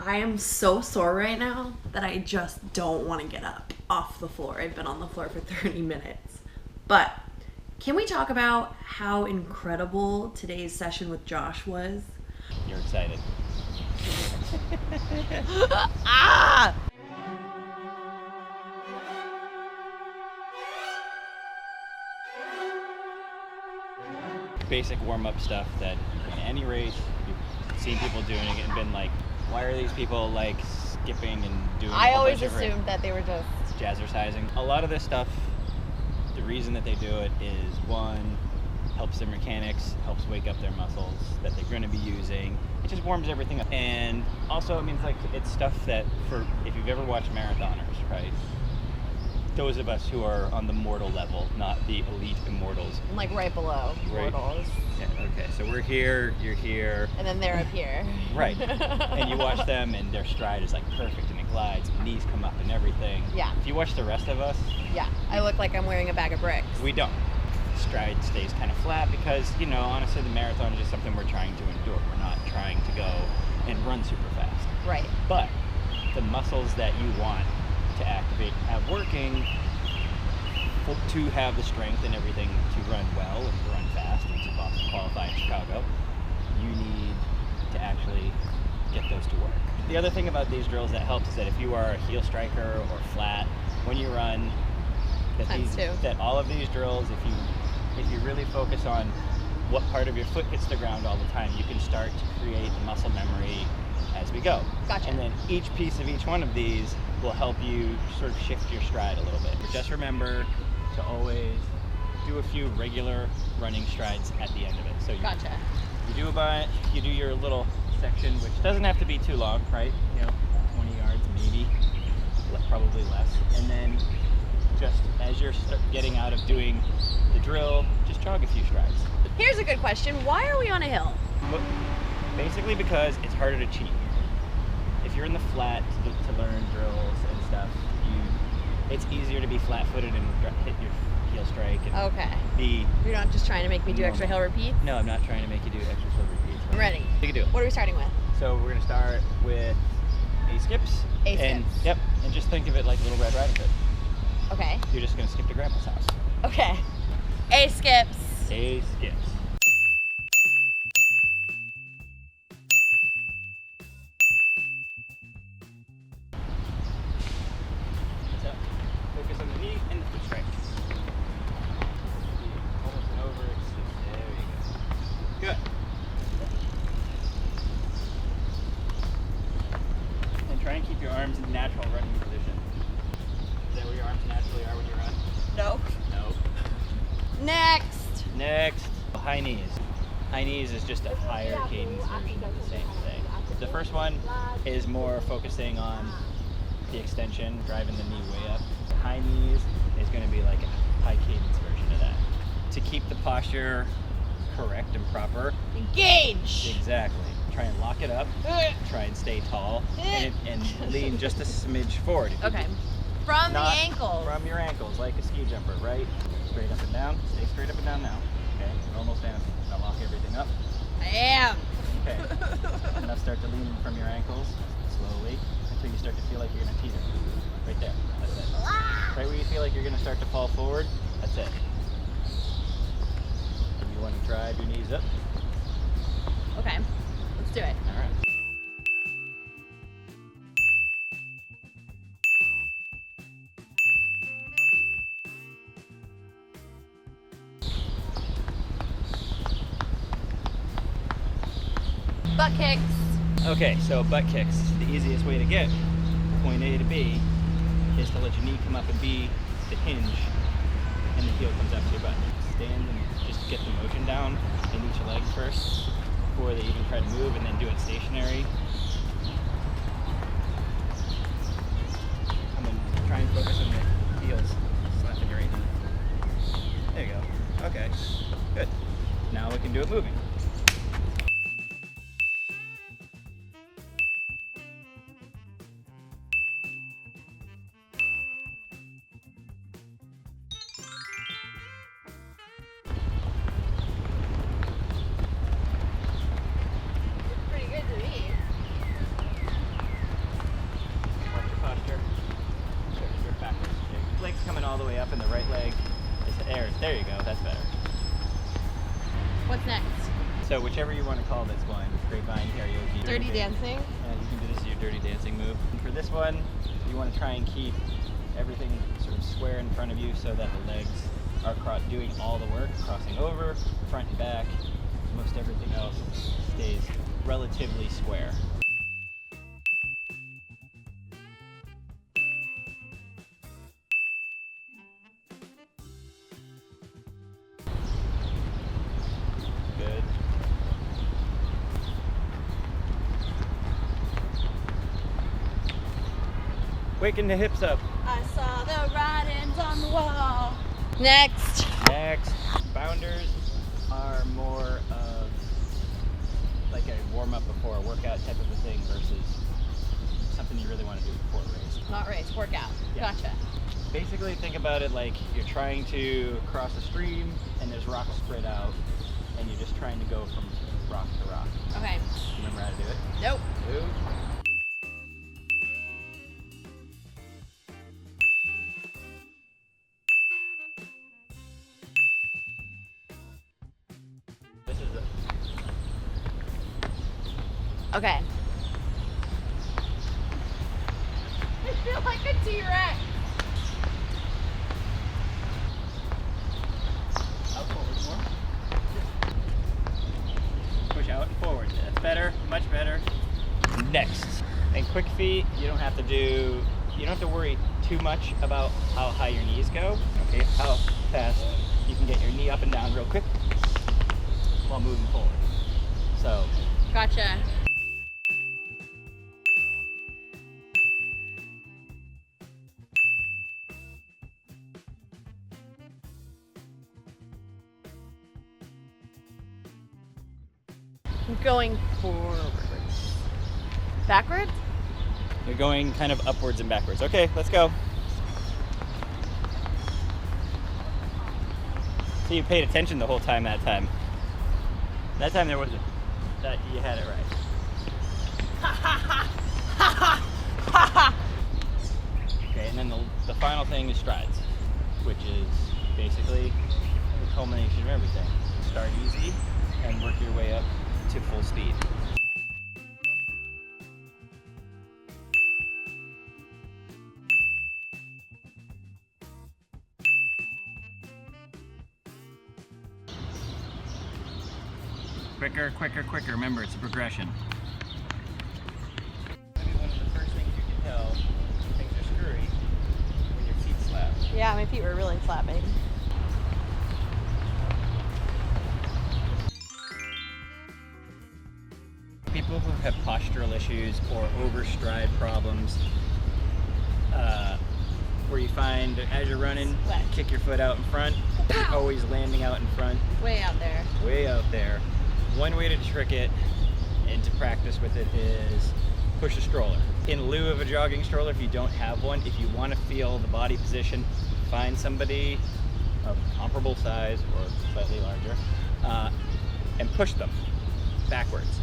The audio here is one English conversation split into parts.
I am so sore right now that I just don't want to get up off the floor. I've been on the floor for 30 minutes. But can we talk about how incredible today's session with Josh was? You're excited. Ah! Basic warm-up stuff that in any race you've seen people doing it and been like, why are these people like skipping and doing I a whole always bunch of assumed that they were just jazzercising? A lot of this stuff, the reason that they do it is, one, helps their mechanics, helps wake up their muscles that they're going to be using. It just warms everything up. And also, I mean, it's stuff that, for if you've ever watched marathoners, right? Those of us who are on the mortal level, not the elite immortals. like right below Right. mortals. Yeah, okay, so we're here, you're here. And then they're up here. Right. And you watch them and their stride is like perfect and it glides and knees come up and everything. Yeah. If you watch the rest of us, Yeah, I look like I'm wearing a bag of bricks. we don't. Stride stays kind of flat because, you know, honestly, the marathon is just something we're trying to endure. We're not trying to go and run super fast. Right. But the muscles that you want to activate, have working to have the strength and everything to run well and to run fast and to qualify in Chicago, you need to actually get those to work. The other thing about these drills that helps is that if you are a heel striker or flat, when you run, that all of these drills, if you really focus on what part of your foot hits the ground all the time, you can start to create muscle memory as we go. Gotcha. And then each piece of each one of these will help you sort of shift your stride a little bit. But just remember to always do a few regular running strides at the end of it. So Gotcha. you do your little section, which doesn't have to be too long, right? You know, 20 yards maybe, probably less. And then just as you're getting out of doing the drill, just jog a few strides. Here's a good question. Why are we on a hill? Basically because it's harder to cheat. If you're in the flat to learn drills and stuff, it's easier to be flat-footed and hit your heel strike. And Okay. You're not just trying to make me do extra hill repeats? No, I'm not trying to make you do extra hill repeats. I'm ready. You can do it. What are we starting with? So we're gonna start with A-skips. A-skips. Yep, and just think of it like Little Red Riding Hood. Okay. You're just gonna skip to grandma's house. Okay. A-skips. A-skips. So, focus on the knee and the foot strike. Almost an overextend. There you go. Good. And try and keep your arms in natural running position. Is that where your arms naturally are when you run? Nope. No. Next. High knees. High knees is just a higher cadence version of the same thing. The first one is more focusing on the extension, driving the knee way up. High knees is going to be like a high cadence version of that. To keep the posture correct and proper. Engage. Exactly. Try and lock it up. Try and stay tall and lean just a smidge forward. Okay. From the ankles. From your ankles, like a ski jumper, right? Straight up and down. Stay straight up and down now. Okay, normal stance. Now lock everything up. I am. Okay. Now start to lean from your ankles slowly until you start to feel like you're gonna teeter. Right there. That's it. Right where you feel like you're gonna start to fall forward. That's it. And you want to drive your knees up. Okay. Let's do it. All right. Butt kicks. Okay, so butt kicks. The easiest way to get point A to B is to let your knee come up and be the hinge, and the heel comes up to your butt. Stand and just get the motion down in each leg first before they even try to move, and then do it stationary. And then try and focus on the heels, slapping your right knee. There you go. Okay, good. Now we can do it moving. calf and the right leg is there you go, that's better. What's next? So whichever you want to call this one, grapevine, karaoke. Dirty dancing? Yeah, you can do this as your dirty dancing move. And for this one, you want to try and keep everything sort of square in front of you so that the legs are doing all the work, crossing over, front and back. Most everything else stays relatively square. Good. Waking the hips up. I saw the writings on the wall. Next. Next. Bounders are more of like a warm-up before a workout type of a thing versus something you really want to do before a race. Not race, workout. Yeah. Gotcha. Basically think about it like you're trying to cross a stream and there's rocks spread out and you're just trying to go from rock to rock. Okay. Remember how to do it? Nope. Nope. This is it. Okay. I feel like a T-Rex. Out forward more. Push out and forward. That's better, much better. Next. And quick feet, you don't have to worry too much about how high your knees go. Okay, how fast you can get your knee up and down real quick while moving forward. So, Gotcha. Going forward. Backwards? you're going kind of upwards and backwards. Okay, let's go. So you paid attention the whole time that time. That time there wasn't. That you had it right. Okay, and then the final thing is strides, which is basically the culmination of everything. Start easy and work your way up to full speed. Quicker, quicker, quicker. Remember, it's a progression. Maybe one of the first things you can tell when things are screwy when your feet slap. Yeah, my feet were really slapping. People who have postural issues or overstride problems, where you find as you're running, Sweat. kick your foot out in front, you're always landing out in front, Way out there. way out there. One way to trick it and to practice with it is push a stroller. In lieu of a jogging stroller, if you don't have one, if you want to feel the body position, find somebody of comparable size or slightly larger and push them backwards.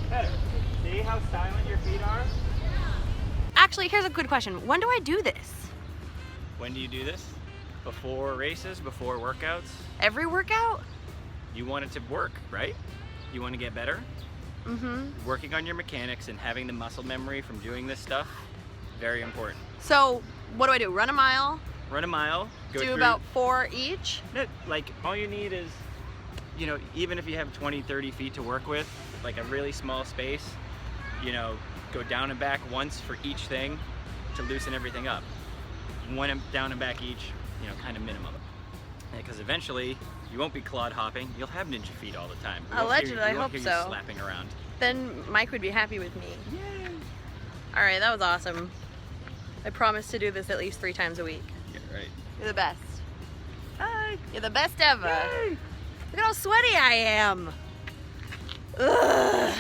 Better. See how silent your feet are? Actually, here's a good question. When do I do this? When do you do this? Before races, before workouts? Every workout? You want it to work, right? You want to get better? Mm-hmm. Working on your mechanics and having the muscle memory from doing this stuff, very important. So, what do I do? Run a mile? Run a mile, go Do through, about 4 each? like all you need is, you know, even if you have 20, 30 feet to work with, like a really small space, you know, go down and back once for each thing to loosen everything up. One down and back each, you know, kind of minimum. Because eventually you won't be clod hopping, you'll have ninja feet all the time. Allegedly, I you won't hope hear you so. slapping around. Then Mike would be happy with me. Yay! Alright, that was awesome. I promise to do this at least 3 times a week. Yeah, right. You're the best. Hi. You're the best ever. Yay! Look at how sweaty I am. Ugh.